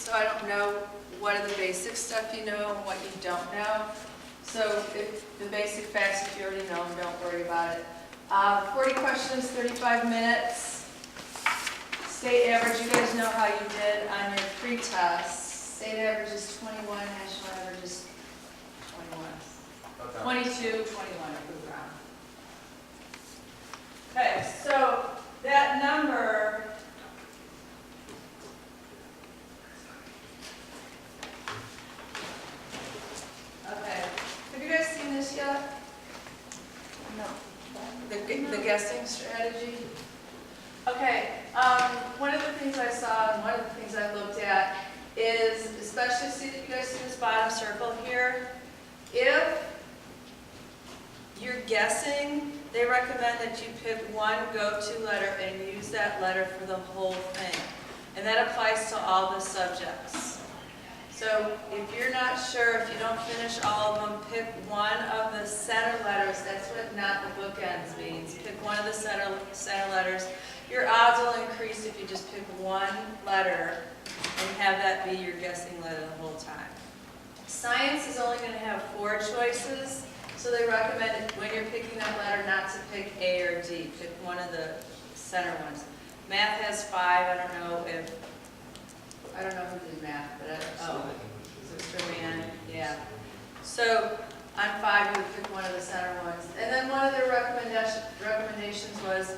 so I don't know what are the basic stuff you know and what you don't know. So if the basic facts, if you already know them, don't worry about it. 40 questions, 35 minutes. State average, you guys know how you did on your pre-test. State average is 21, national average is 21. 22, 21, move around. Okay, so that number, okay, have you guys seen this yet? No. The guessing strategy? Okay, one of the things I saw and one of the things I looked at is, especially, see that you guys see this bottom circle here? If you're guessing, they recommend that you pick one go-to letter and use that letter for the whole thing. And that applies to all the subjects. So if you're not sure, if you don't finish all of them, pick one of the center letters. That's what not the bookends means. Pick one of the center letters. Your odds will increase if you just pick one letter and have that be your guessing letter the whole time. Science is only going to have 4 choices, so they recommend when you're picking that letter not to pick A or D. Pick one of the center ones. Math has 5. I don't know who did math, but for man, yeah. So on 5, you would pick one of the center ones. And then one of their recommendations was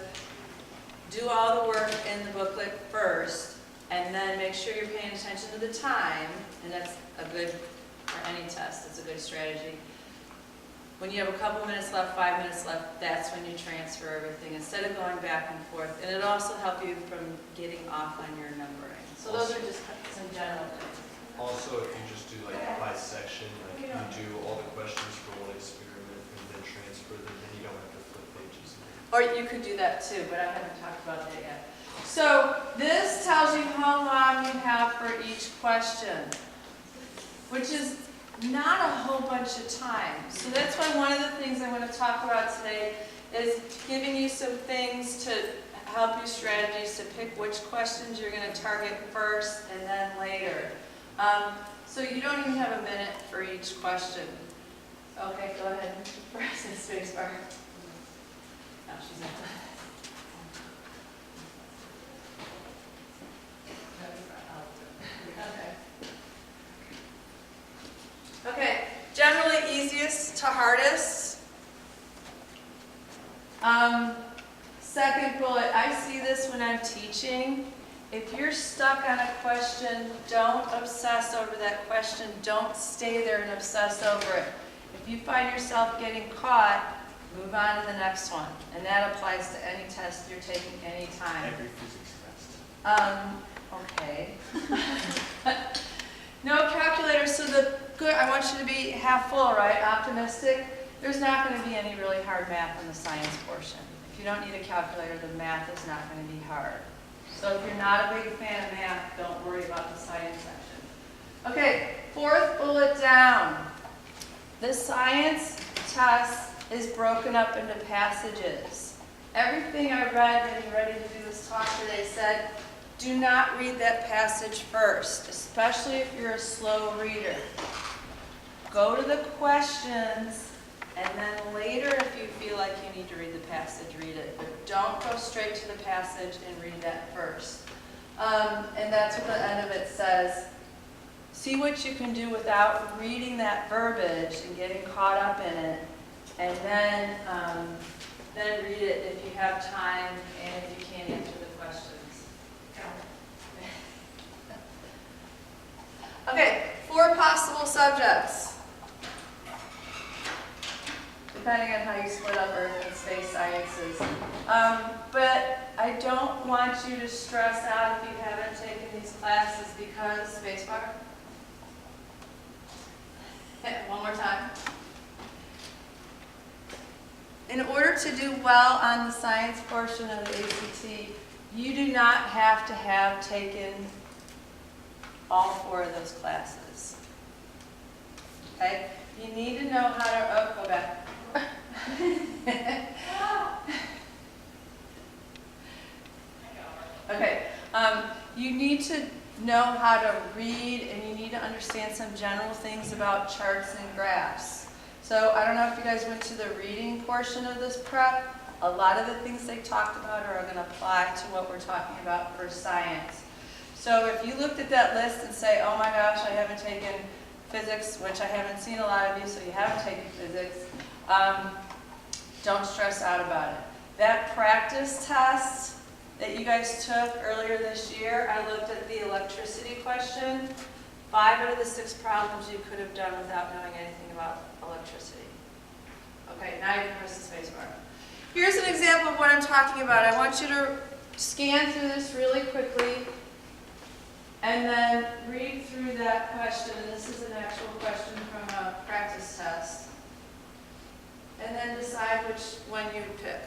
do all the work in the booklet first, and then make sure you're paying attention to the time, and that's a good, for any test, it's a good strategy. When you have a couple minutes left, 5 minutes left, that's when you transfer everything, instead of going back and forth. And it'll also help you from getting off on your numbering. So those are just some general things. Also, if you just do like by section, like you do all the questions for one experiment and then transfer them, then you don't have to flip pages. Or you could do that too, but I haven't talked about that yet. So this tells you how long you have for each question, which is not a whole bunch of time. So that's why one of the things I want to talk about today is giving you some things to help you, strategies to pick which questions you're going to target first and then later. So you don't even have a minute for each question. Okay, go ahead. Press the spacebar. No, she's not. Okay, generally easiest to hardest. Second bullet, I see this when I'm teaching. If you're stuck on a question, don't obsess over that question. Don't stay there and obsess over it. If you find yourself getting caught, move on to the next one. And that applies to any test you're taking anytime. Every physics test. Okay. No calculator, so I want you to be half full, right? Optimistic. There's not going to be any really hard math in the science portion. If you don't need a calculator, the math is not going to be hard. So if you're not a big fan of math, don't worry about the science section. Okay, 4th bullet down. The science test is broken up into passages. Everything I read getting ready to do this talk today said, do not read that passage first, especially if you're a slow reader. Go to the questions, and then later, if you feel like you need to read the passage, read it. But don't go straight to the passage and read that first. And that's what the end of it says. See what you can do without reading that verbiage and getting caught up in it, and then read it if you have time and if you can't answer the questions. Okay, 4 possible subjects, depending on how you split up Earth and space sciences. But I don't want you to stress out if you haven't taken these classes because, Spacebar? One more time. In order to do well on the science portion of the ACT, you do not have to have taken all 4 of those classes. Okay? You need to know how to, go back. Okay. You need to know how to read, and you need to understand some general things about charts and graphs. So I don't know if you guys went to the reading portion of this prep. A lot of the things they talked about are going to apply to what we're talking about for science. So if you looked at that list and say, oh my gosh, I haven't taken physics, which I haven't seen a lot of you, so you haven't taken physics, don't stress out about it. That practice test that you guys took earlier this year, I looked at the electricity question. 5 out of the 6 problems you could have done without knowing anything about electricity. Okay, now you can press the space bar. Here's an example of what I'm talking about. I want you to scan through this really quickly and then read through that question. And this is an actual question from a practice test. And then decide which one you pick.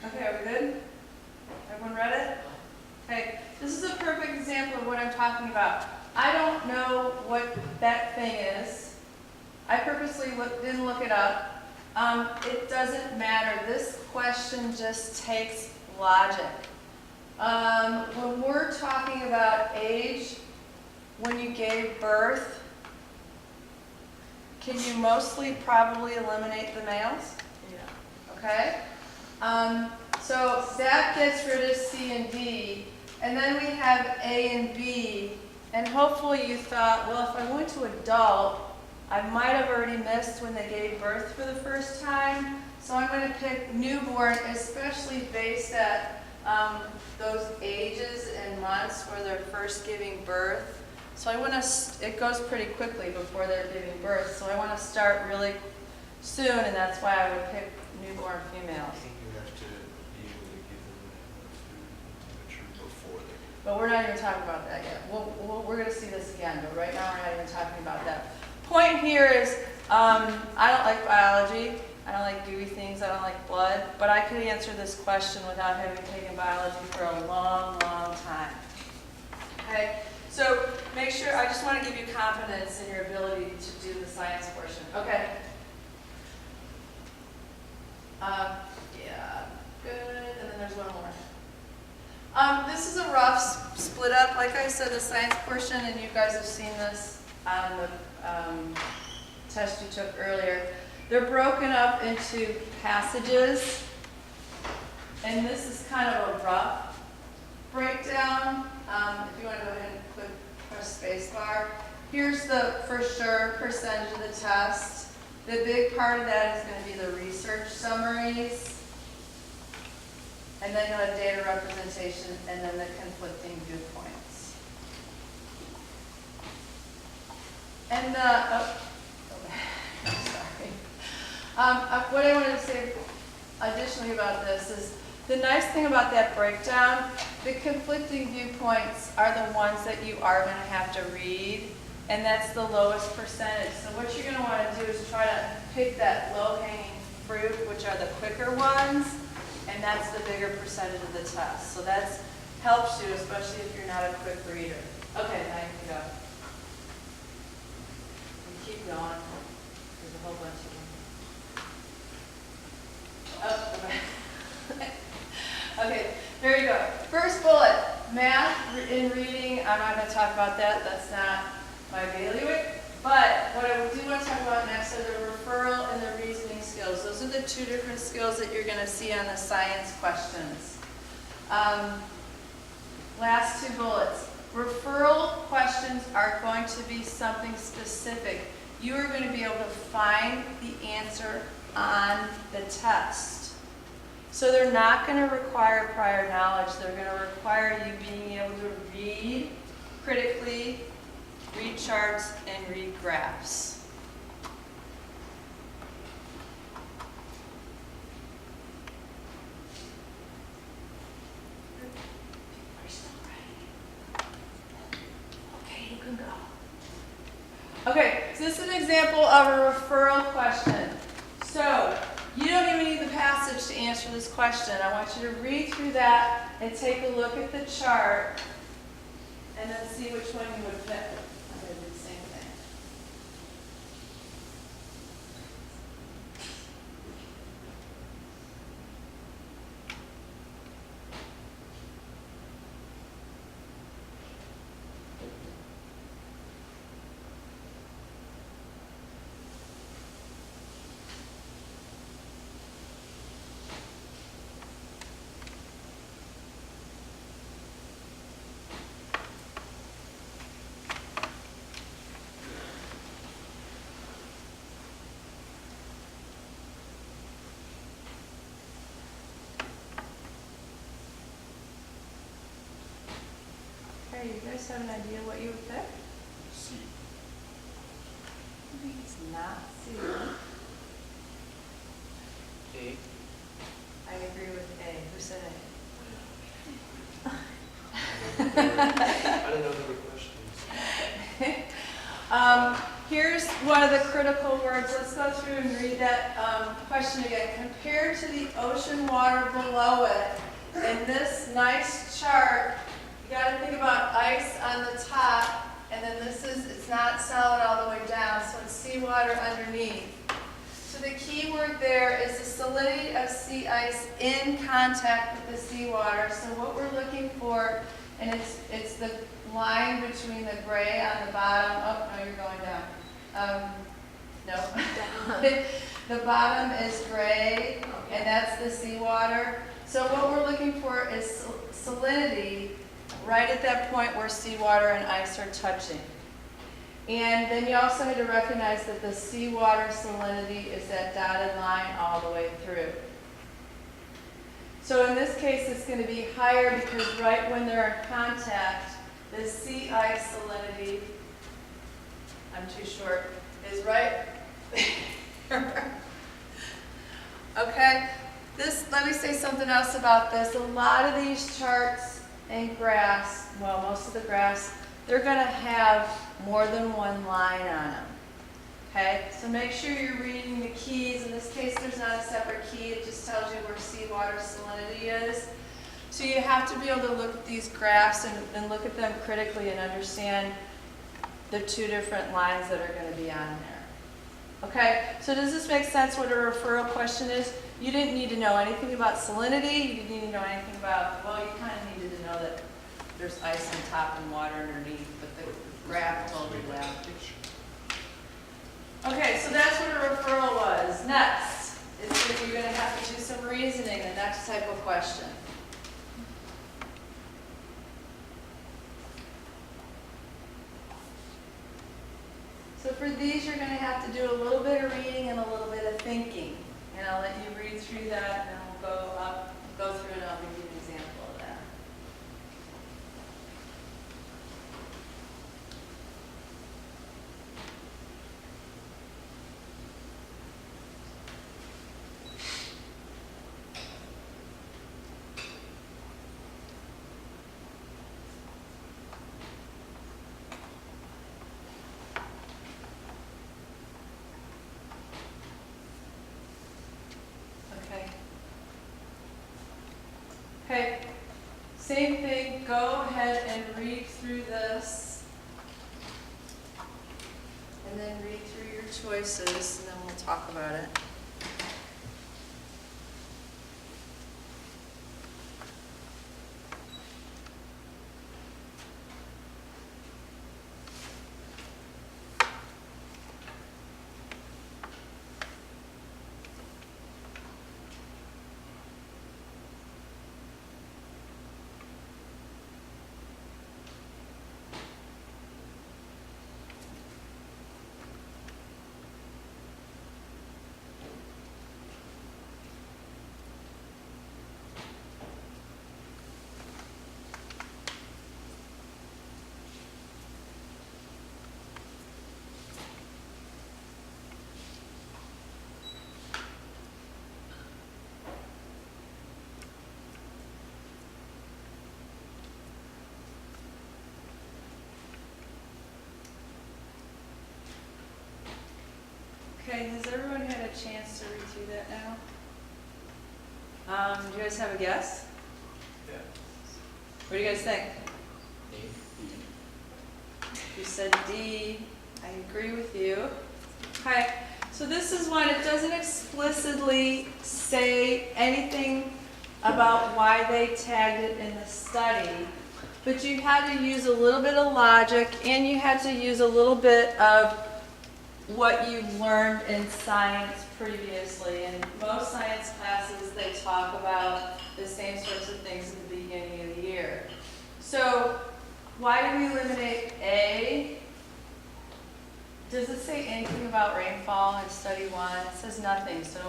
Okay, are we good? Everyone read it? Okay, this is a perfect example of what I'm talking about. I don't know what that thing is. I purposely didn't look it up. It doesn't matter. This question just takes logic. When we're talking about age, when you gave birth, can you mostly probably eliminate the males? Yeah. Okay? So that gets rid of C and D, and then we have A and B, and hopefully you thought, well, if I went to adult, I might have already missed when they gave birth for the first time, so I'm going to pick newborn, especially based at those ages and months where they're first giving birth. So I want to, it goes pretty quickly before they're giving birth, so I want to start really soon, and that's why I would pick newborn females. But we're not even talking about that yet. We're going to see this again, but right now we're not even talking about that. Point here is, I don't like biology. I don't like gooey things. I don't like blood. But I could answer this question without having taken biology for a long, long time. Okay? So make sure, I just want to give you confidence in your ability to do the science portion. Okay? Yeah, good. And then there's one more. This is a rough split up. Like I said, the science portion, and you guys have seen this on the test you took earlier. They're broken up into passages, and this is kind of a rough breakdown. If you want to go ahead and press spacebar. Here's the, for sure, percentage of the test. The big part of that is going to be the research summaries. And then you'll have data representation, and then the conflicting viewpoints. And what I wanted to say additionally about this is the nice thing about that breakdown, the conflicting viewpoints are the ones that you are going to have to read, and that's the lowest percentage. So what you're going to want to do is try to pick that low-hanging fruit, which are the quicker ones, and that's the bigger percentage of the test. So that helps you, especially if you're not a quick reader. Okay, now you can go. And keep going. There's a whole bunch of them. Oh, okay, there you go. First bullet, math in reading. I'm not going to talk about that. That's not my bailiwick. But what I do want to talk about next are the referral and the reasoning skills. Those are the two different skills that you're going to see on the science questions. Last two bullets. Referral questions are going to be something specific. You are going to be able to find the answer on the test. So they're not going to require prior knowledge. They're going to require you being able to read critically, read charts, and read graphs. Okay, you can go. Okay, so this is an example of a referral question. So, you don't even need the passage to answer this question. I want you to read through that and take a look at the chart and then see which one you would pick. I'm going to do the same thing. Okay, you guys have an idea what you would pick? C. It's not C. A. I agree with A. Who said I didn't know there were questions. A? Here's one of the critical words. Let's go through and read that question again. Compared to the ocean water below it, in this nice chart, you got to think about ice on the top, and then it's not solid all the way down, so it's seawater underneath. So the key word there is the solidity of sea ice in contact with the seawater. So what we're looking for, and it's the line between the gray on the bottom. Oh, no, you're going down. No. The bottom is gray, and that's the seawater. So what we're looking for is salinity right at that point where seawater and ice are touching. And then you also need to recognize that the seawater salinity is that dotted line all the way through. So in this case, it's going to be higher because right when they're in contact, the sea ice salinity, I'm too short, is right there. Okay, let me say something else about this. A lot of these charts and graphs, well, most of the graphs, they're going to have more than one line on them. Okay, so make sure you're reading the keys. In this case, there's not a separate key. It just tells you where seawater salinity is. So you have to be able to look at these graphs and look at them critically and understand the two different lines that are going to be on there. Okay, so does this make sense what a referral question is? You didn't need to know anything about salinity. You didn't need to know anything about, well, you kind of needed to know that there's ice on top and water underneath, but the graph told you that. Okay, so that's what a referral was. Next is that you're going to have to do some reasoning, the next type of question. So for these, you're going to have to do a little bit of reading and a little bit of thinking. And I'll let you read through that, and then we'll go through and I'll give you an example of that. Okay, same thing, go ahead and read through this, and then read through your choices, and then we'll talk about it. Okay, has everyone had a chance to read through that now? Do you guys have a guess? Yeah. What do you guys think? You said D. I agree with you. Okay, so this is one, it doesn't explicitly say anything about why they tagged it in the study, but you had to use a little bit of logic and you had to use a little bit of what you've learned in science previously. In most science classes, they talk about the same sorts of things at the beginning of the year. So why did we eliminate A? Does it say anything about rainfall in study 1? It says nothing, so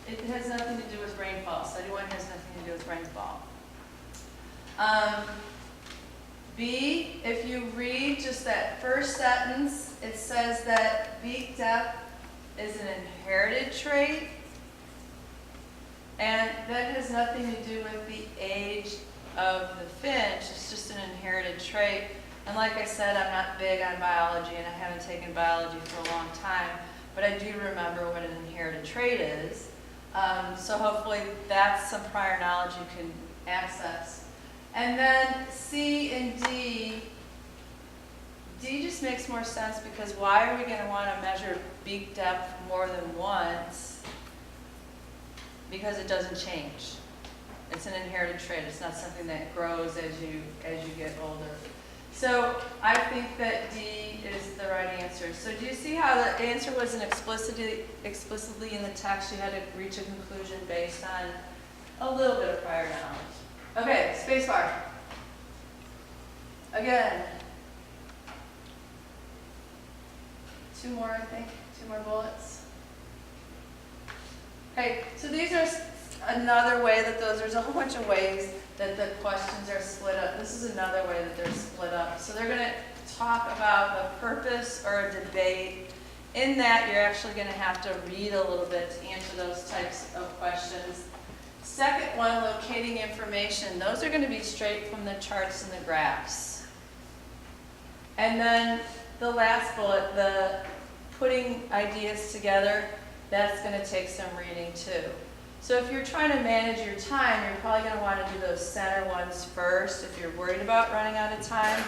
it has nothing to do with rainfall. Study 1 has nothing to do with rainfall. B, if you read just that first sentence, it says that beak depth is an inherited trait, and that has nothing to do with the age of the finch. It's just an inherited trait. And like I said, I'm not big on biology, and I haven't taken biology for a long time, but I do remember what an inherited trait is. So hopefully that's some prior knowledge you can access. And then C and D, D just makes more sense because why are we going to want to measure beak depth more than once? Because it doesn't change. It's an inherited trait. It's not something that grows as you get older. So I think that D is the right answer. So do you see how the answer wasn't explicitly in the text? You had to reach a conclusion based on a little bit of prior knowledge. Okay, spacebar. Again. 2 more, I think. 2 more bullets. Okay, so these are another way that there's a whole bunch of ways that the questions are split up. This is another way that they're split up. So they're going to talk about the purpose or a debate. In that, you're actually going to have to read a little bit to answer those types of questions. Second one, locating information. Those are going to be straight from the charts and the graphs. And then the last bullet, the putting ideas together, that's going to take some reading too. So if you're trying to manage your time, you're probably going to want to do those center ones first if you're worried about running out of time.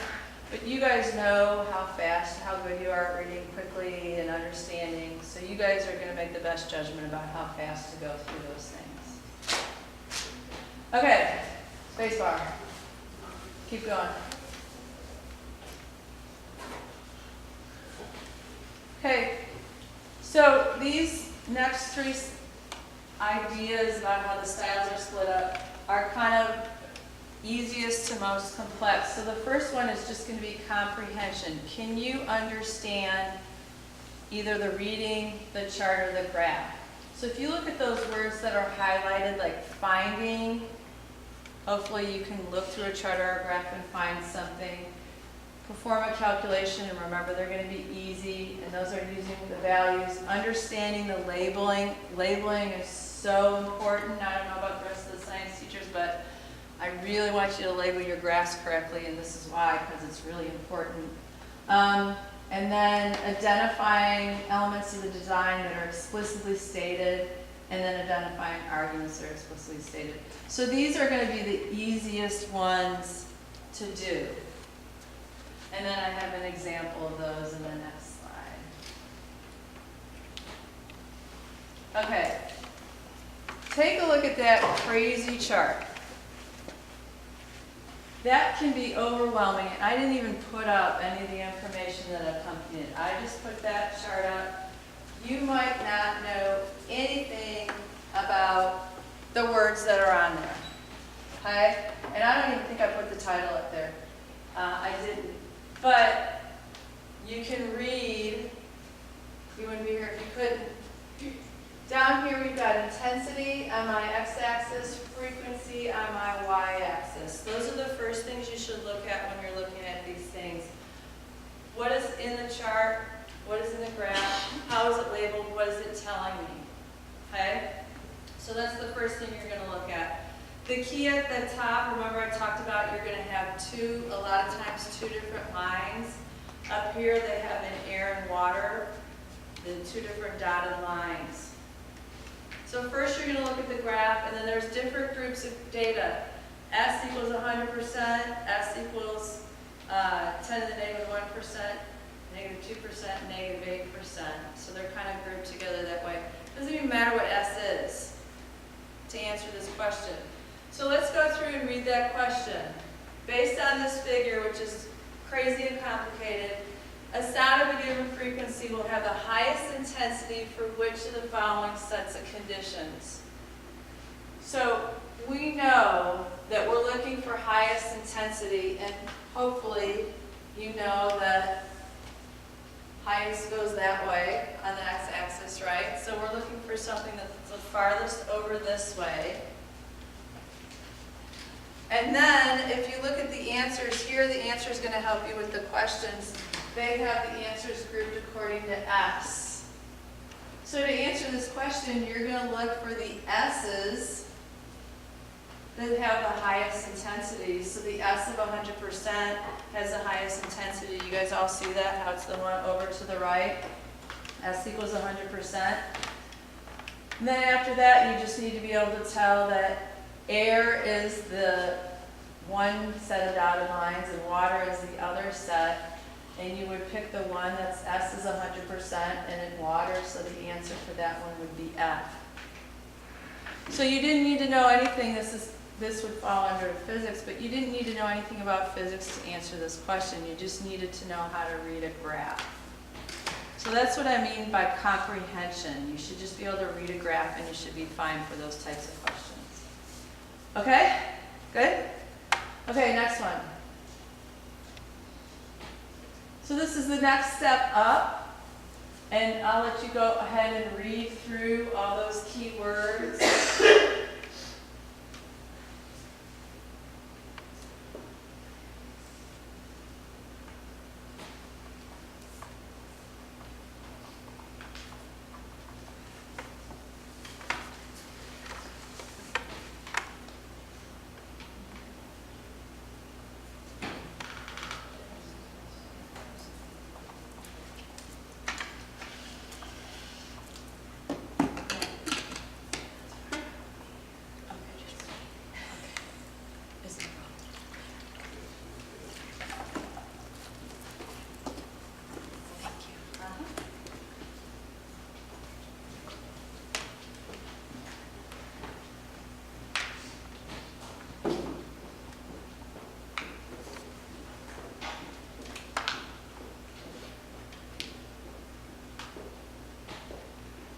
But you guys know how fast, how good you are at reading quickly and understanding. So you guys are going to make the best judgment about how fast to go through those things. Okay, spacebar. Keep going. Okay, so these next 3 ideas about how the styles are split up are kind of easiest to most complex. So the first one is just going to be comprehension. Can you understand either the reading, the chart, or the graph? So if you look at those words that are highlighted, like finding, hopefully you can look through a chart or a graph and find something. Perform a calculation, and remember they're going to be easy, and those are using the values. Understanding the labeling. Labeling is so important. I don't know about the rest of the science teachers, but I really want you to label your graphs correctly, and this is why, because it's really important. And then identifying elements of the design that are explicitly stated, and then identifying arguments that are explicitly stated. So these are going to be the easiest ones to do. And then I have an example of those in the next slide. Okay. Take a look at that crazy chart. That can be overwhelming, and I didn't even put up any of the information that accompanied it. I just put that chart up. You might not know anything about the words that are on there. Okay? And I don't even think I put the title up there. I didn't. But you can read, you wouldn't be here if you couldn't. Down here we've got intensity on my x-axis, frequency on my y-axis. Those are the first things you should look at when you're looking at these things. What is in the chart? What is in the graph? How is it labeled? What is it telling me? Okay? So that's the first thing you're going to look at. The key at the top, remember I talked about you're going to have a lot of times two different lines. Up here they have an air and water the two different dotted lines. So first you're going to look at the graph, and then there's different groups of data. S equals 100%, S equals 10 to the negative 1%, negative 2%, negative 8%. So they're kind of grouped together that way. It doesn't even matter what S is to answer this question. So let's go through and read that question. Based on this figure, which is crazy and complicated, a sound of a given frequency will have the highest intensity for which of the following sets of conditions. So we know that we're looking for highest intensity, and hopefully you know that highest goes that way on the x-axis, right? So we're looking for something that's the farthest over this way. And then if you look at the answers here, the answer is going to help you with the questions. They have the answers grouped according to S. So to answer this question, you're going to look for the S's that have the highest intensity. So the S of 100% has the highest intensity. You guys all see that, how it's the one over to the right? S equals 100%. And then after that, you just need to be able to tell that air is the one set of dotted lines and water is the other set. And you would pick the one that's S is 100% and in water, so the answer for that one would be F. So you didn't need to know anything. This would fall under physics, but you didn't need to know anything about physics to answer this question. You just needed to know how to read a graph. So that's what I mean by comprehension. You should just be able to read a graph and you should be fine for those types of questions. Okay? Good? Okay, next one. So this is the next step up, and I'll let you go ahead and read through all those key words.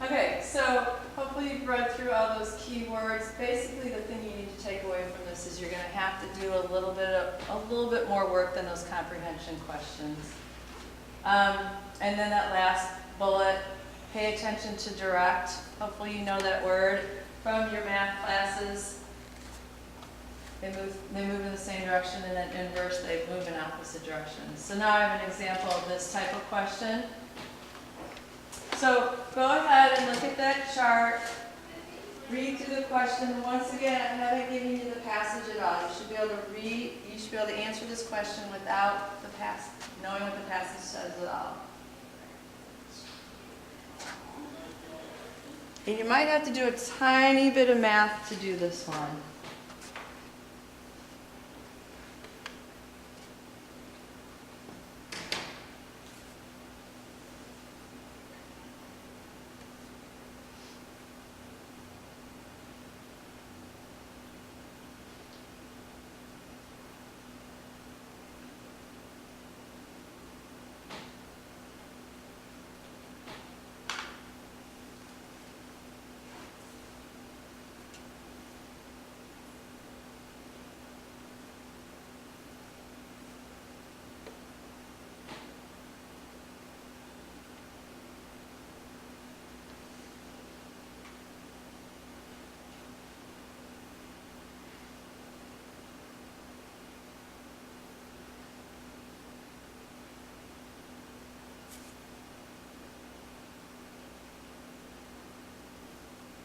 Okay, so hopefully you've read through all those key words. Basically, the thing you need to take away from this is you're going to have to do a little bit more work than those comprehension questions. And then that last bullet, pay attention to direct. Hopefully you know that word from your math classes. They move in the same direction, and then inverse, they move in opposite directions. So now I have an example of this type of question. So go ahead and look at that chart, read through the question. Once again, I haven't given you the passage at all. You should be able to read, you should be able to answer this question without the knowing what the passage says at all. And you might have to do a tiny bit of math to do this one.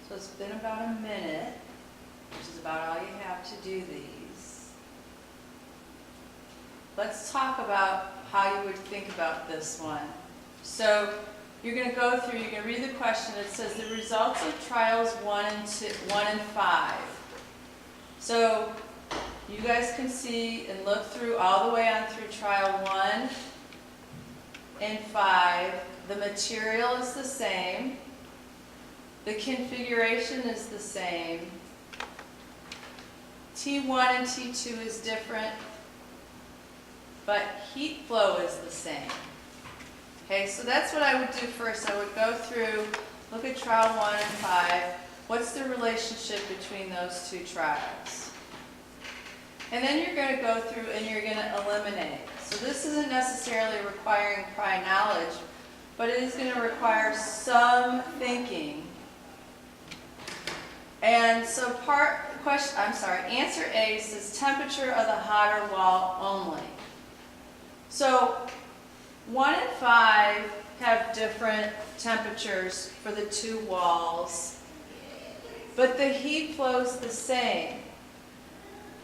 So it's been about a minute, which is about all you have to do these. Let's talk about how you would think about this one. So you're going to go through, you're going to read the question. It says the results of trials 1 and 5. So you guys can see and look through all the way on through trial 1 and 5. The material is the same. The configuration is the same. T1 and T2 is different, but heat flow is the same. Okay, so that's what I would do first. I would go through, look at trial 1 and 5. What's the relationship between those two trials? And then you're going to go through and you're going to eliminate. So this isn't necessarily requiring prior knowledge, but it is going to require some thinking. And so answer A says temperature of the hotter wall only. So 1 and 5 have different temperatures for the two walls, but the heat flows the same.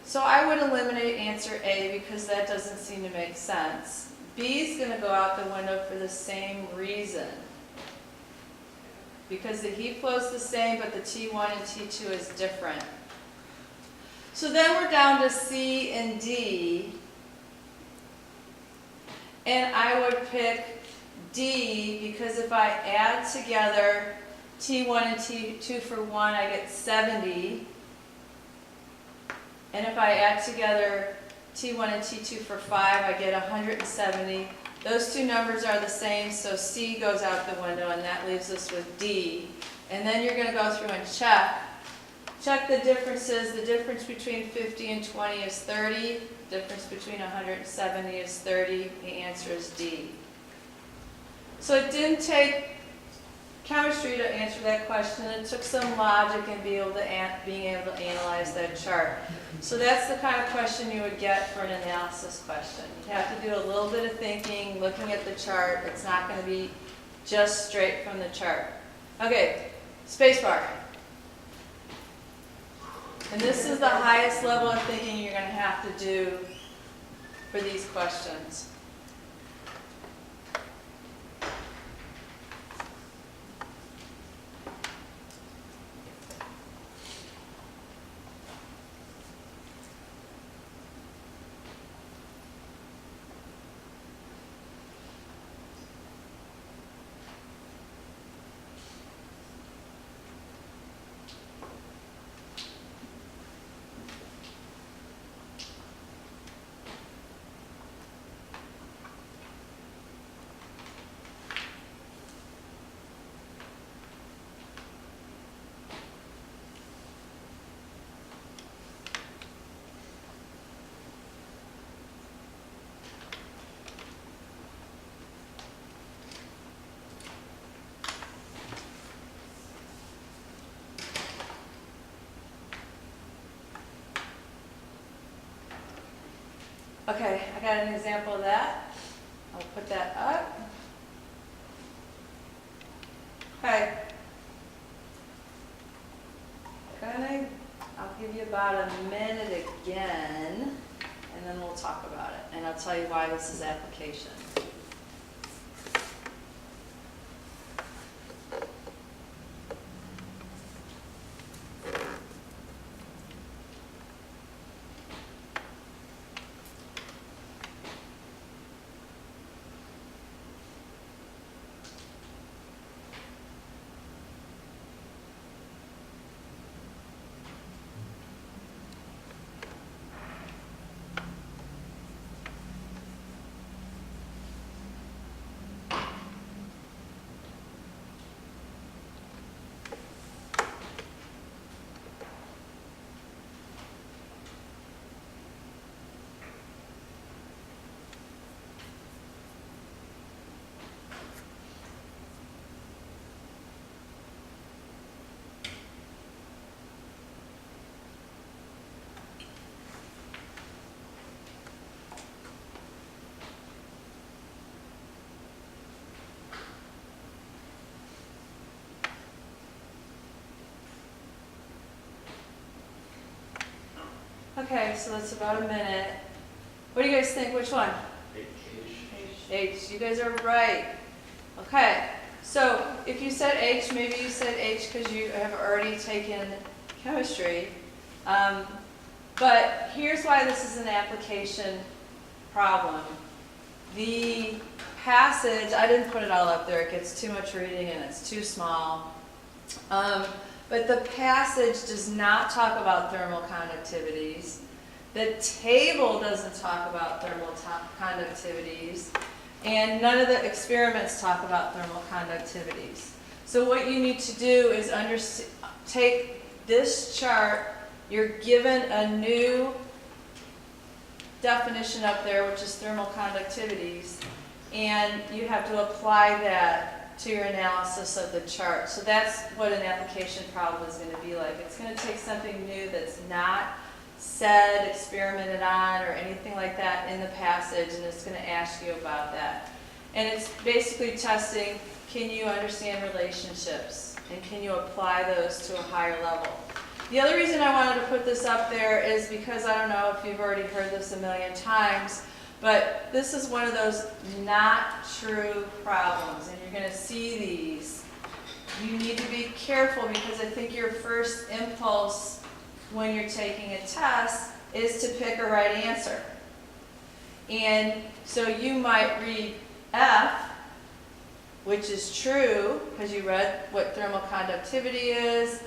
So I would eliminate answer A because that doesn't seem to make sense. B is going to go out the window for the same reason. Because the heat flows the same, but the T1 and T2 is different. So then we're down to C and D. And I would pick D because if I add together T1 and T2 for 1, I get 70. And if I add together T1 and T2 for 5, I get 170. Those two numbers are the same, so C goes out the window, and that leaves us with D. And then you're going to go through and check. Check the differences. The difference between 50 and 20 is 30. The difference between 170 is 30. The answer is D. So it didn't take chemistry to answer that question. It took some logic and being able to analyze that chart. So that's the kind of question you would get for an analysis question. You have to do a little bit of thinking, looking at the chart. It's not going to be just straight from the chart. Okay, spacebar. And this is the highest level of thinking you're going to have to do for these questions. Okay, I got an example of that. I'll put that up. Okay. I'll give you about a minute again, and then we'll talk about it. And I'll tell you why this is application. Okay, so that's about a minute. What do you guys think? Which one? H. You guys are right. Okay, So if you said H, maybe you said H because you have already taken chemistry. But here's why this is an application problem. The passage, I didn't put it all up there, it gets too much reading and it's too small. But the passage does not talk about thermal conductivities. The table doesn't talk about thermal conductivities. And none of the experiments talk about thermal conductivities. So what you need to do is take this chart, you're given a new definition up there, which is thermal conductivities, and you have to apply that to your analysis of the chart. So that's what an application problem is going to be like. It's going to take something new that's not said, experimented on, or anything like that in the passage, and it's going to ask you about that. And it's basically testing, can you understand relationships, and can you apply those to a higher level? The other reason I wanted to put this up there is because I don't know if you've already heard this a million times, but this is one of those not true problems, and you're going to see these. You need to be careful because I think your first impulse when you're taking a test is to pick a right answer. And so you might read F, which is true because you read what thermal conductivity is,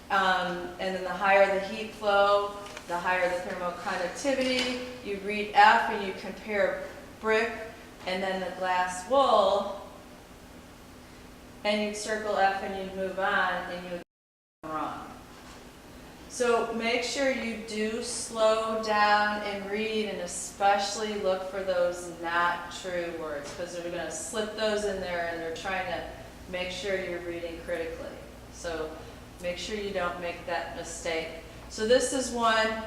and then the higher the heat flow, the higher the thermal conductivity. You read F and you compare brick and then the glass wool, and you'd circle F and you'd move on and you would go wrong. So make sure you do slow down and read, and especially look for those not true words, because they're going to slip those in there and they're trying to make sure you're reading critically. So make sure you don't make that mistake. So this is one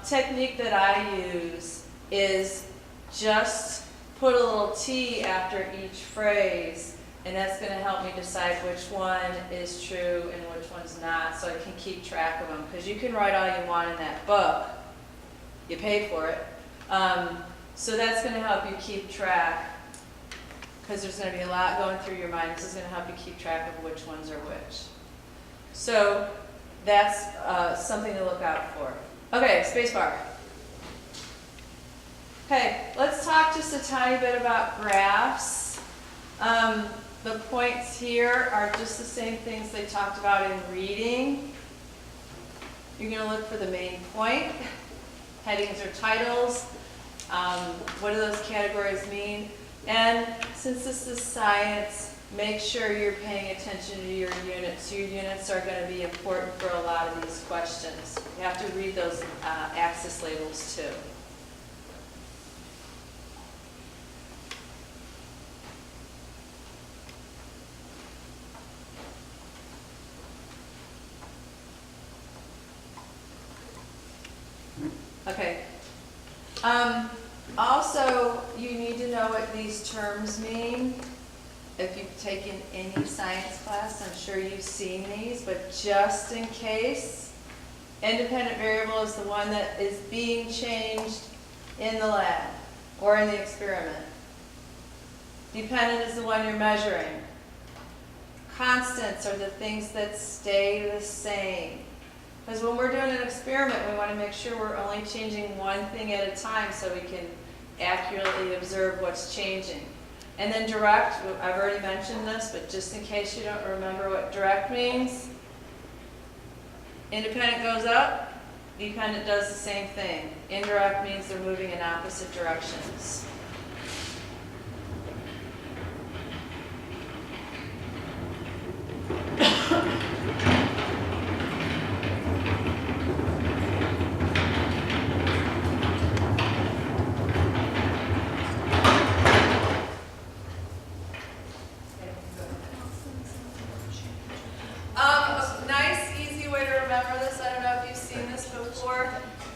technique that I use, is just put a little T after each phrase, and that's going to help me decide which one is true and which one's not, so I can keep track of them. Because you can write all you want in that book. You paid for it. So that's going to help you keep track, because there's going to be a lot going through your mind. This is going to help you keep track of which ones are which. So that's something to look out for. Okay, spacebar. Okay, let's talk just a tiny bit about graphs. The points here are just the same things they talked about in reading. You're going to look for the main point. Headings or titles. What do those categories mean? And since this is science, make sure you're paying attention to your units. Your units are going to be important for a lot of these questions. You have to read those axis labels too. Okay. Also, you need to know what these terms mean. If you've taken any science class, I'm sure you've seen these, but just in case, independent variable is the one that is being changed in the lab or in the experiment. Dependent is the one you're measuring. Constants are the things that stay the same. Because when we're doing an experiment, we want to make sure we're only changing one thing at a time so we can accurately observe what's changing. And then direct, I've already mentioned this, but just in case you don't remember what direct means, independent goes up, dependent does the same thing. Indirect means they're moving in opposite directions. A nice, easy way to remember this, I don't know if you've seen this before,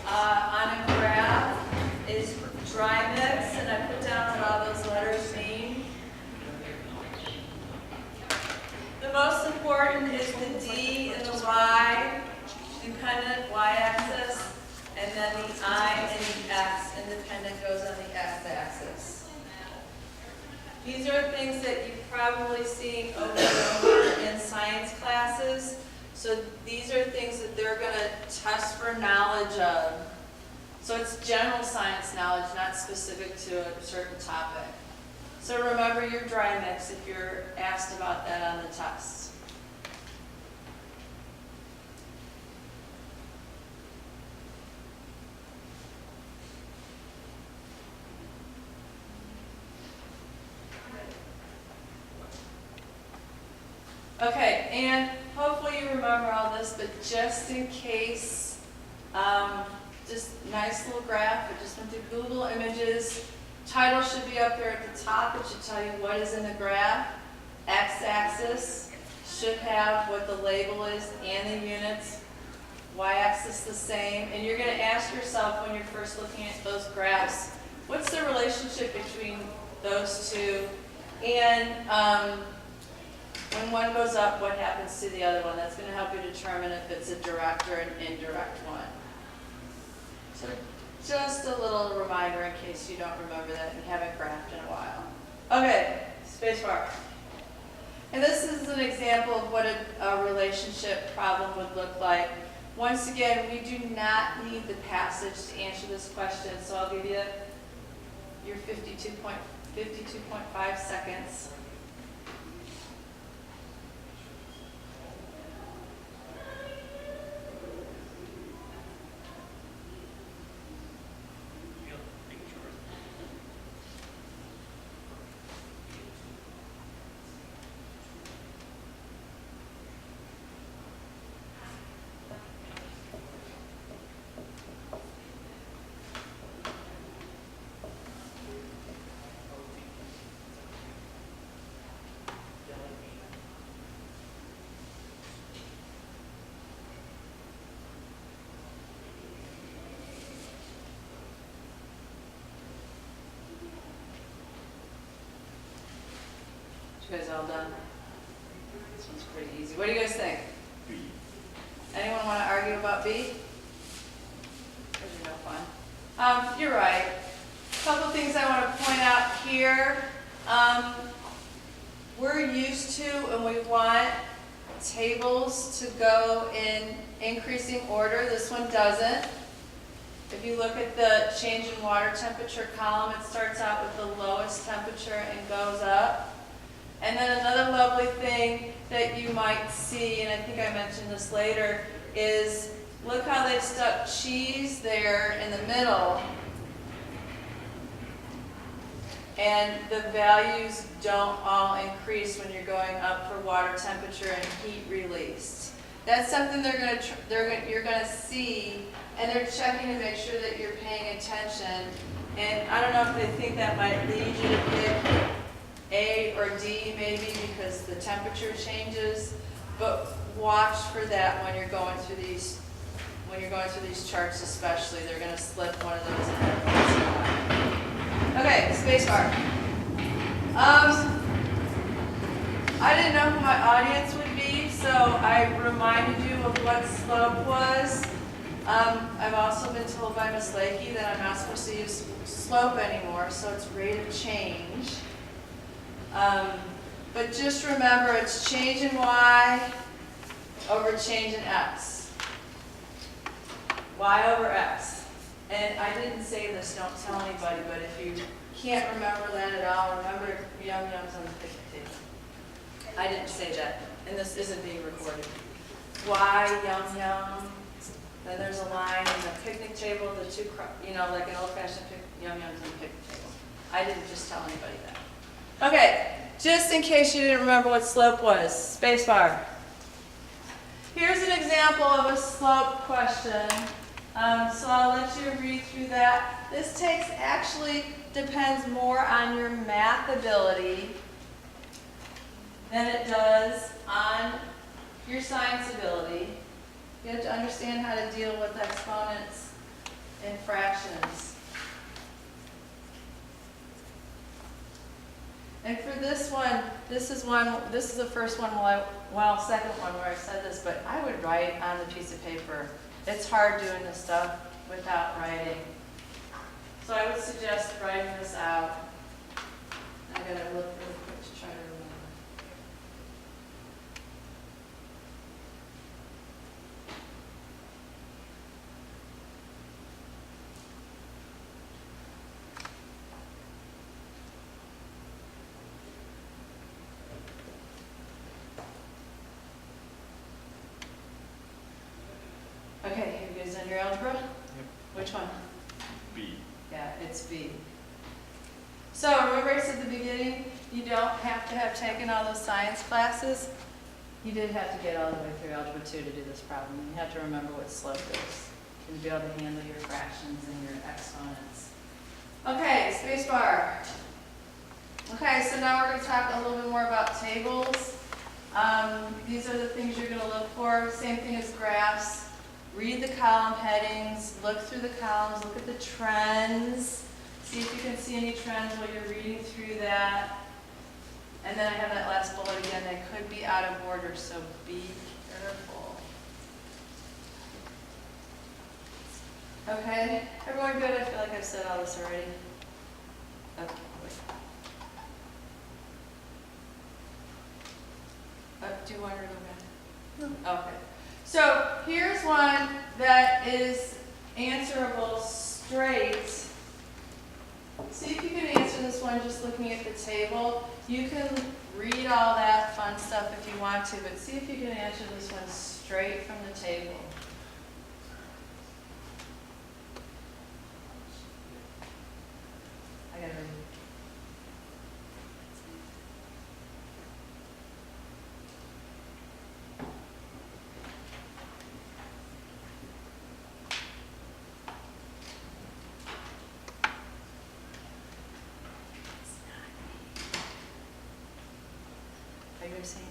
on a graph is dry mix, and I put down what all those letters mean. The most important is the D and the Y, dependent y-axis, and then the I and the X, independent, goes on the x-axis. These are things that you probably seeing over and over in science classes. So these are things that they're going to test for knowledge of. So it's general science knowledge, not specific to a certain topic. So remember your dry mix if you're asked about that on the test. Okay, and hopefully you remember all this, but just in case, just nice little graph. I just went to Google Images. Title should be up there at the top. It should tell you what is in the graph. X-axis should have what the label is and the units. Y-axis the same. And you're going to ask yourself when you're first looking at those graphs, what's the relationship between those two? And when one goes up, what happens to the other one? That's going to help you determine if it's a direct or an indirect one. So just a little reminder in case you don't remember that and haven't graphed in a while. Okay, spacebar. And this is an example of what a relationship problem would look like. Once again, we do not need the passage to answer this question, so I'll give you your 52.5 seconds. You guys all done? This one's pretty easy. What do you guys think? B. Anyone want to argue about B? Those are no fun. You're right. A couple things I want to point out here. We're used to and we want tables to go in increasing order. This one doesn't. If you look at the change in water temperature column, it starts out with the lowest temperature and goes up. And then another lovely thing that you might see, and I think I mentioned this later, is look how they've stuck cheese there in the middle. And the values don't all increase when you're going up for water temperature and heat released. That's something you're going to see, and they're checking to make sure that you're paying attention. And I don't know if they think that might lead you to pick A or D maybe because the temperature changes, but watch for that when you're going through these charts especially. They're going to slip one of those in there once in a while. Okay, spacebar. I didn't know who my audience would be, so I reminded you of what slope was. I've also been told by Ms. Lakey that I'm not supposed to use slope anymore, so it's rate of change. But just remember, it's change in y over change in x. Y over x. And I didn't say this, don't tell anybody, but if you can't remember that at all, remember Yum Yums on the picnic table. I didn't say that, and this isn't being recorded. Y, Yum Yum, then there's a line on the picnic table, the two, like an old-fashioned Yum Yums on the picnic table. I didn't just tell anybody that. Okay, just in case you didn't remember what slope was, spacebar. Here's an example of a slope question. So I'll let you read through that. This actually depends more on your math ability than it does on your science ability. You have to understand how to deal with exponents and fractions. And for this one, this is the first one, second one where I said this, but I would write on the piece of paper. It's hard doing this stuff without writing. So I would suggest writing this out. I'm going to look really quick to try to remember. in your algebra? Yep. Which one? B. Yeah, it's B. So remember I said at the beginning, you don't have to have taken all those science classes. You did have to get all the way through Algebra 2 to do this problem. You have to remember what slope is and be able to handle your fractions and your exponents. Okay, spacebar. Okay, so now we're going to talk a little bit more about tables. These are the things you're going to look for. Same thing as graphs. Read the column headings, look through the columns, look at the trends, see if you can see any trends while you're reading through that. And then I have that last bullet again, they could be out of order, so be careful. Okay, everyone good? I feel like I've said all this already. Okay, wait. Do you want her to go back? No. Okay. So here's one that is answerable straight. See if you can answer this one just looking at the table. You can read all that fun stuff if you want to, but see if you can answer this one straight from the table. I gotta read. Are you saying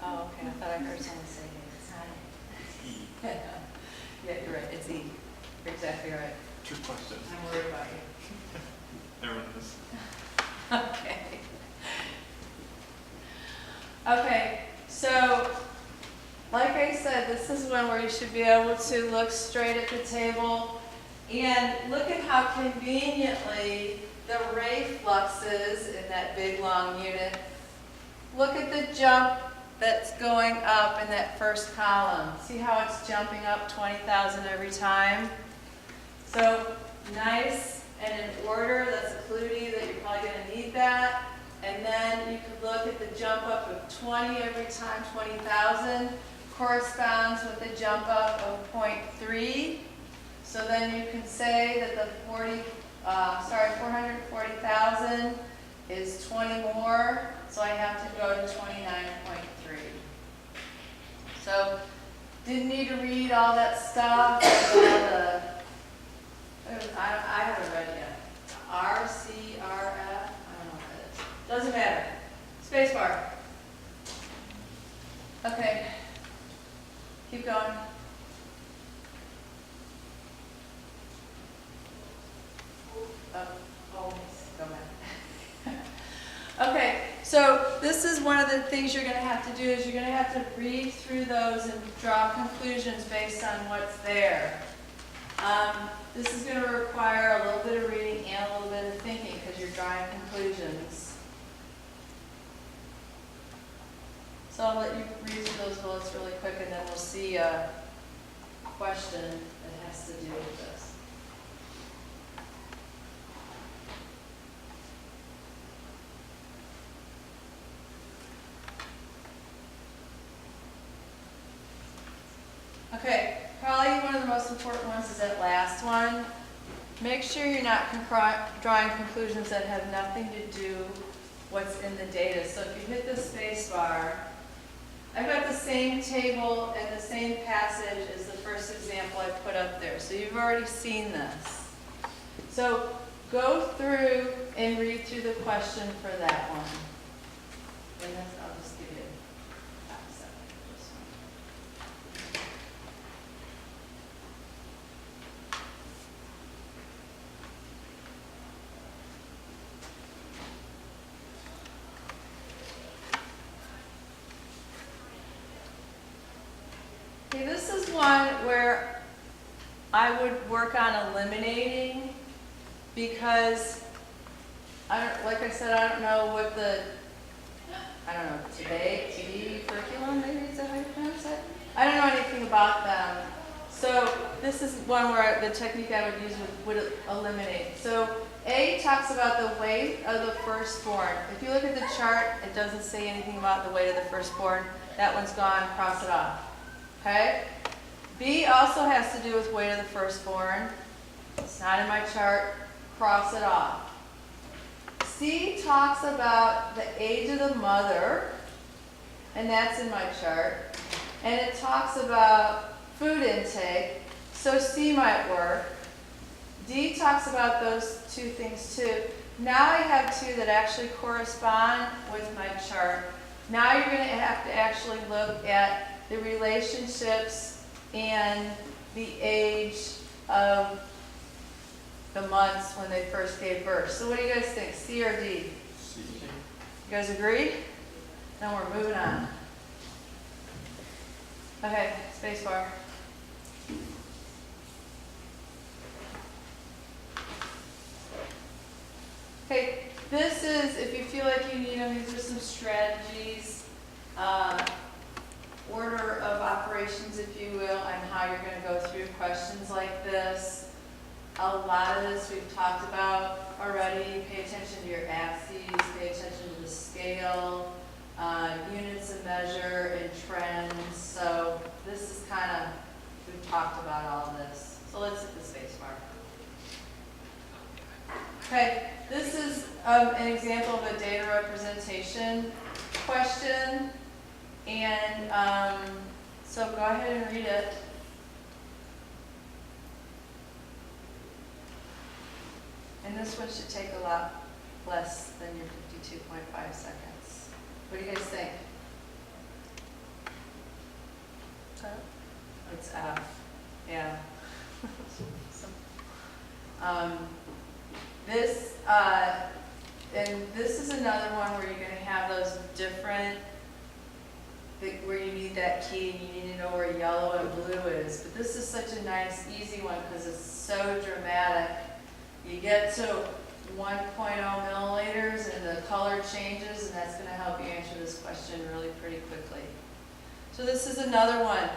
A? Oh, okay. I thought I heard someone say A. It's not A. E. Yeah, you're right. It's E. You're exactly right. Two questions. I'm worried about you. Everyone is. Okay. Okay, so like I said, this is one where you should be able to look straight at the table and look at how conveniently the ray fluxes in that big long unit. Look at the jump that's going up in that first column. See how it's jumping up 20,000 every time? So nice and in order, that's a clue to you that you're probably going to need that. And then you could look at the jump up of 20 every time, 20,000 corresponds with the jump up of 0.3. So then you can say that the 440,000 is 20 more, so I have to go to 29.3. So didn't need to read all that stuff. I haven't read yet. R, C, R, F, I don't know what that is. Doesn't matter. Spacebar. Okay. Keep going. Go back. Okay, so this is one of the things you're going to have to do is you're going to have to read through those and draw conclusions based on what's there. This is going to require a little bit of reading and a little bit of thinking because you're drawing conclusions. So I'll let you read through those bullets really quick and then we'll see a question that has to do with this. Okay, probably one of the most important ones is that last one. Make sure you're not drawing conclusions that have nothing to do what's in the data. So if you hit the space bar, I've got the same table and the same passage as the first example I put up there. So you've already seen this. So go through and read through the question for that one. And then I'll just give you a half a second for this one. Okay, this is one where I would work on eliminating because like I said, I don't know what today curriculum, maybe is that how you pronounce it? I don't know anything about them. So this is one where the technique I would use would eliminate. So A talks about the weight of the firstborn. If you look at the chart, it doesn't say anything about the weight of the firstborn. That one's gone, cross it off. Okay? B also has to do with weight of the firstborn. It's not in my chart. Cross it off. C talks about the age of the mother, and that's in my chart. And it talks about food intake, so C might work. D talks about those two things too. Now I have two that actually correspond with my chart. Now you're going to have to actually look at the relationships and the age of the months when they first gave birth. So what do you guys think, C or D? C. You guys agree? Then we're moving on. Okay, spacebar. Okay, this is, if you feel like you need them, these are some strategies, order of operations, if you will, on how you're going to go through questions like this. A lot of this we've talked about already. Pay attention to your axes, pay attention to the scale, units of measure, and trends. So this is kind of, we've talked about all of this. So let's hit the space bar. Okay, this is an example of a data representation question. And so go ahead and read it. And this one should take a lot less than your 52.5 seconds. What do you guys think? It's F. Yeah. And this is another one where you're going to have those different, where you need that key and you need to know where yellow and blue is. But this is such a nice, easy one because it's so dramatic. You get to 1.0 milliliters and the color changes, and that's going to help you answer this question really pretty quickly. So this is another one.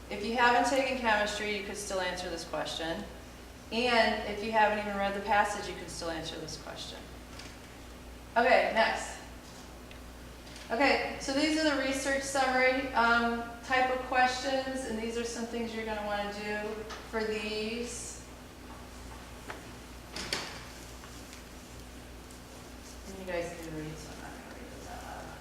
If you haven't taken chemistry, you could still answer this question. And if you haven't even read the passage, you could still answer this question. Okay, next. Okay, so these are the research summary type of questions, and these are some things you're going to want to do for these. And you guys can read, so I'm not going to read those out loud.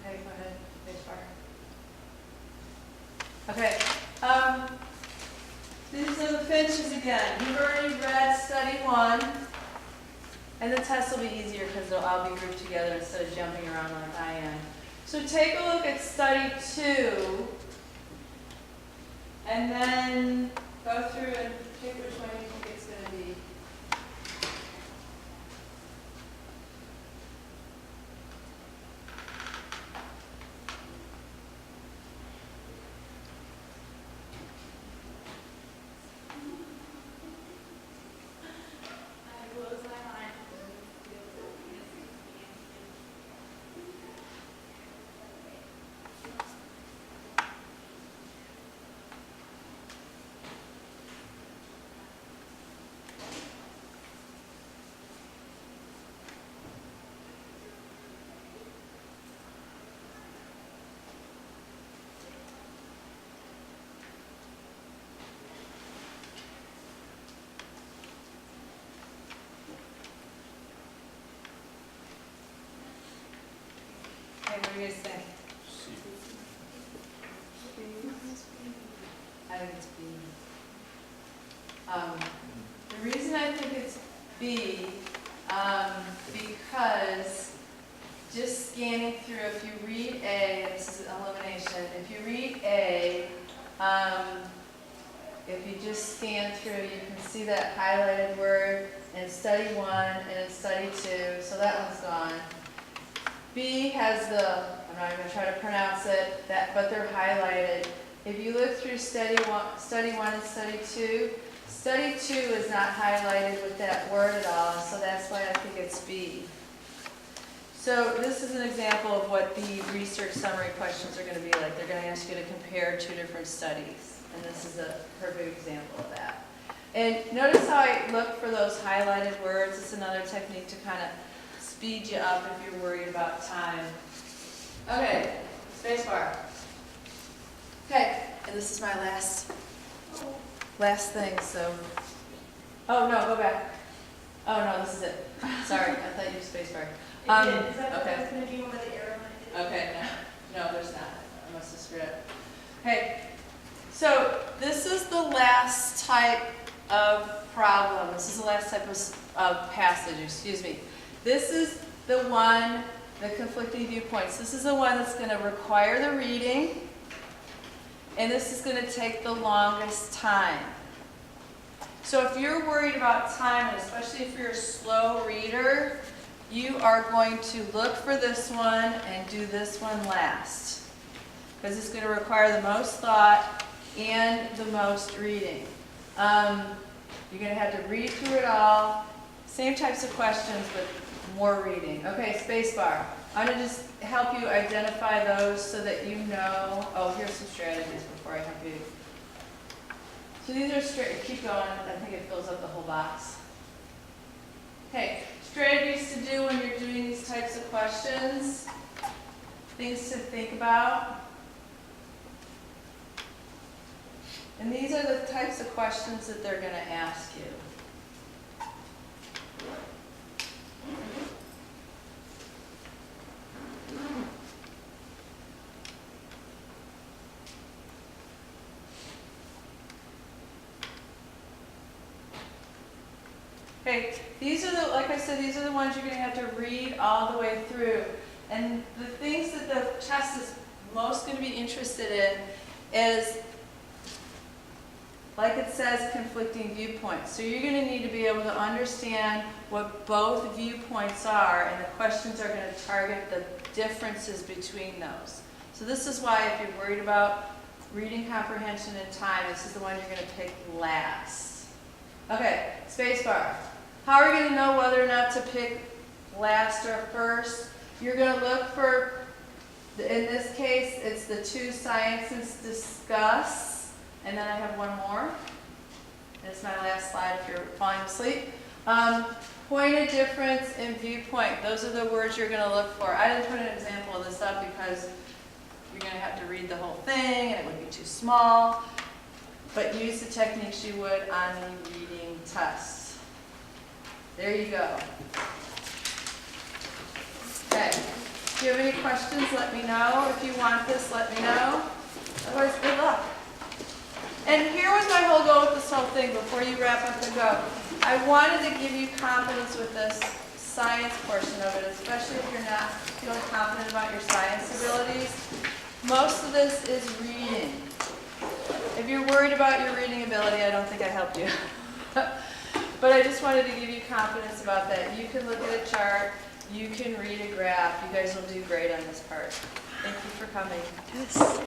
Okay, go ahead, spacebar. Okay, these are the finches again. You've already read study 1, and the test will be easier because they'll all be grouped together instead of jumping around like I am. So take a look at study 2, and then go through and pick which one you think it's going to be. What do you guys think? C. I think it's B. The reason I think it's B, because just scanning through, if you read A, and this is an elimination, if you read A, if you just scan through, you can see that highlighted word in study 1 and in study 2, so that one's gone. B has the, I'm not even going to try to pronounce it, but they're highlighted. If you look through study 1 and study 2 is not highlighted with that word at all, so that's why I think it's B. So this is an example of what the research summary questions are going to be like. They're going to ask you to compare 2 different studies, and this is a perfect example of that. And notice how I look for those highlighted words. It's another technique to kind of speed you up if you're worried about time. Okay, spacebar. Okay, and this is my last thing, so. Oh, no, go back. Oh, no, this is it. Sorry, I thought you were spacebar. Is that okay. going to be where the arrow line is? Okay, no, there's not. I must have screwed up. Okay, so this is the last type of problem. This is the last type of passage, excuse me. This is the one, the conflicting viewpoints. This is the one that's going to require the reading, and this is going to take the longest time. So if you're worried about time, and especially if you're a slow reader, you are going to look for this one and do this one last, because it's going to require the most thought and the most reading. You're going to have to read through it all, same types of questions, but more reading. Okay, spacebar. I'm going to just help you identify those so that you know. Oh, here's some strategies before I help you. So these are straight. Keep going. I think it fills up the whole box. Okay, strategies to do when you're doing these types of questions. Things to think about. And these are the types of questions that they're going to ask you. Okay, these are the, like I said, these are the ones you're going to have to read all the way through. And the things that the test is most going to be interested in is, like it says, conflicting viewpoints. So you're going to need to be able to understand what both viewpoints are, and the questions are going to target the differences between those. So this is why if you're worried about reading comprehension and time, this is the one you're going to pick last. Okay, spacebar. How are we going to know whether or not to pick last or first? You're going to look for, in this case, it's the 2 sciences discuss, and then I have one more. And it's my last slide if you're falling asleep. Point of difference in viewpoint. Those are the words you're going to look for. I didn't put an example of this up because you're going to have to read the whole thing, and it would be too small. But use the techniques you would on the reading test. There you go. Okay. If you have any questions, let me know. If you want this, let me know. Otherwise, good luck. And here was my whole goal with this whole thing before you wrap up and go. I wanted to give you confidence with this science portion of it, especially if you're not feeling confident about your science abilities. Most of this is reading. If you're worried about your reading ability, I don't think I helped you. But I just wanted to give you confidence about that. You can look at a chart, you can read a graph. You guys will do great on this part. Thank you for coming. Yes.